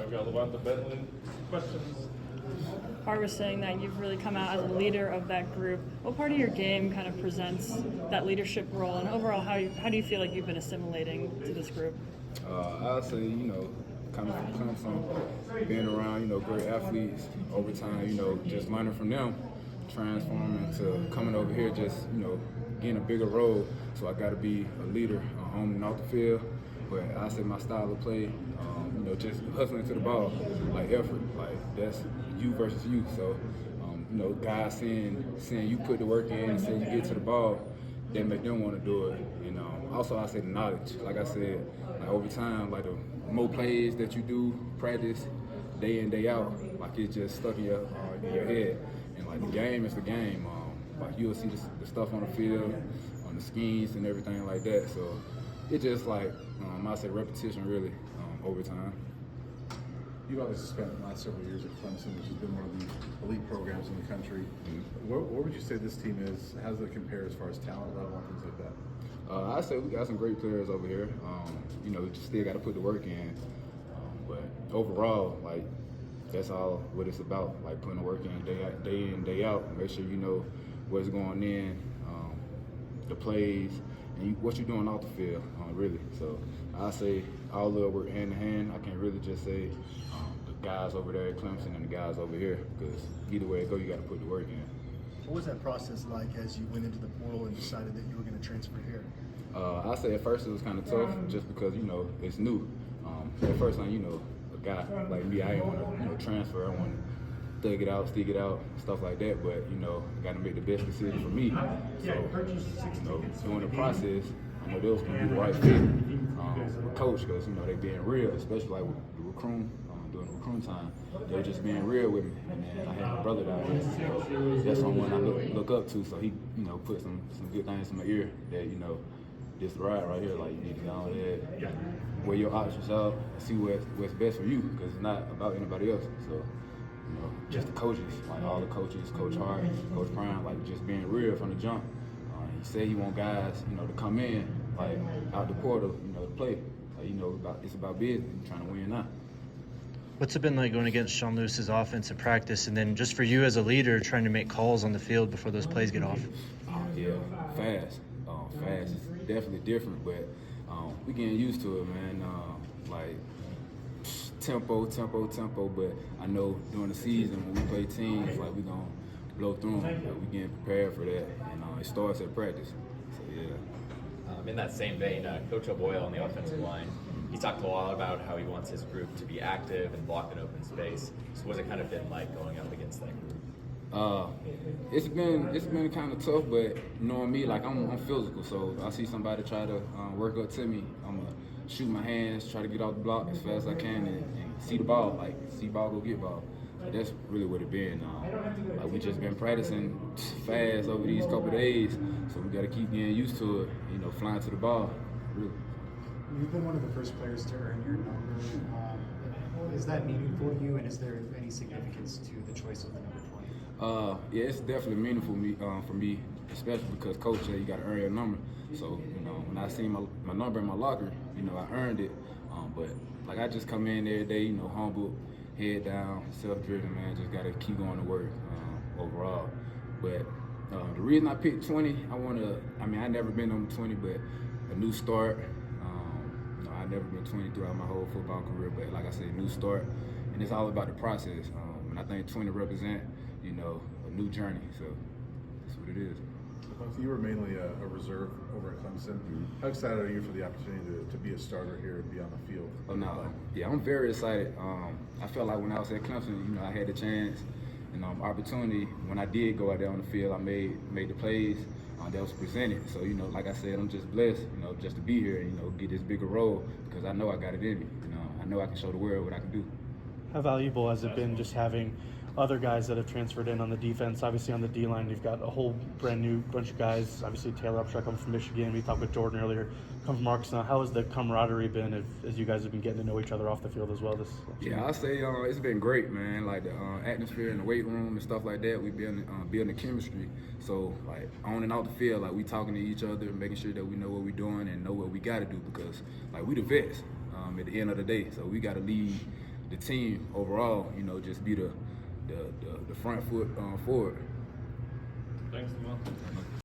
I've got LaVonta Bentley. Questions? Part was saying that you've really come out as a leader of that group. What part of your game kind of presents that leadership role, and overall, how do you feel like you've been assimilating to this group? I'd say, coming from Clemson, being around, great athletes over time, just learning from them, transforming to coming over here, just, getting a bigger role. So I got to be a leader on and off the field. But I say my style of play, just hustling to the ball, like effort, like that's you versus you. So, guys seeing you put the work in and seeing you get to the ball, that make them want to do it. And also I say the knowledge, like I said, like over time, like the more plays that you do, practice day in, day out, like it's just stuck in your head. And like the game is the game. Like you'll see the stuff on the field, on the schemes and everything like that. So it's just like, I say repetition really over time. You've obviously spent the last several years at Clemson, which has been one of the elite programs in the country. Mm-hmm. Where would you say this team is? How does it compare as far as talent level and things like that? I say we got some great players over here. We just still got to put the work in. But overall, like, that's all what it's about. Like putting the work in, day out. Make sure you know what's going in, the plays, and what you're doing off the field, really. So I say all of it work hand in hand. I can't really just say the guys over there at Clemson and the guys over here, because either way it go, you got to put the work in. What was that process like as you went into the portal and decided that you were going to transfer here? I say at first it was kind of tough, just because it's new. At first, like, a guy like me, I didn't want to transfer. I want to thug it out, stick it out, stuff like that. But I got to make the best decision for me. So during the process, I know they was gonna be the right fit with coach, because they being real, especially like with the recruiting. During the recruiting time, they were just being real with me, and then I had my brother down here, so that's someone I look up to. So he, put some good things in my ear that this ride right here, like you need to go on ahead, weigh your options out, and see what's best for you, because it's not about anybody else. So just the coaches, like all the coaches, Coach Hart, Coach Prime, like just being real from the jump. He said he want guys, to come in, like out the portal, to play. Like, it's about business, trying to win now. What's it been like going against Sean Lewis's offense at practice, and then just for you as a leader, trying to make calls on the field before those plays get off? Yeah, fast. Fast. It's definitely different, but we getting used to it, man. Like tempo. But I know during the season when we play teams, like we gonna blow through them. But we getting prepared for that, and it starts at practice. So yeah. In that same vein, Coach O'Boyle on the offensive line, he talked a lot about how he wants his group to be active and block an open space. So what's it kind of been like going up against that group? It's been kind of tough, but knowing me, like I'm physical, so I see somebody try to work up to me, I'm gonna shoot my hands, try to get off the block as fast as I can, and see the ball, like see ball go get ball. So that's really what it been. Like we just been practicing fast over these couple of days, so we got to keep getting used to it. Flying to the ball, really. You've been one of the first players to earn your number. Is that meaningful to you, and is there any significance to the choice of the number 20? Yeah, it's definitely meaningful for me, especially because Coach said you got to earn your number. So, when I seen my number in my locker, I earned it. But like I just come in every day, humble, head down, self-driven, man. Just got to keep going to work overall. But the reason I picked 20, I never been on 20, but a new start. I've never been 20 throughout my whole football career, but like I said, new start, and it's all about the process. And I think 20 represent, a new journey. So that's what it is. You were mainly a reserve over at Clemson. Mm-hmm. How excited are you for the opportunity to be a starter here and be on the field? Oh no, yeah, I'm very excited. I felt like when I was at Clemson, I had the chance and opportunity. When I did go out there on the field, I made the plays that was presented. So like I said, I'm just blessed, just to be here and get this bigger role, because I know I got it in me. I know I can show the world what I can do. How valuable has it been just having other guys that have transferred in on the defense? Obviously on the D-line, you've got a whole brand new bunch of guys. Obviously Taylor Upshaw coming from Michigan. We talked with Jordan earlier, come from Arkansas. How has the camaraderie been as you guys have been getting to know each other off the field as well? Yeah, I say it's been great, man. Like the atmosphere in the weight room and stuff like that, we building the chemistry. So like on and off the field, like we talking to each other, making sure that we know what we're doing and know what we got to do, because like we the vets at the end of the day. So we got to lead the team overall, you know, just be the front foot forward. Thanks, Lamont.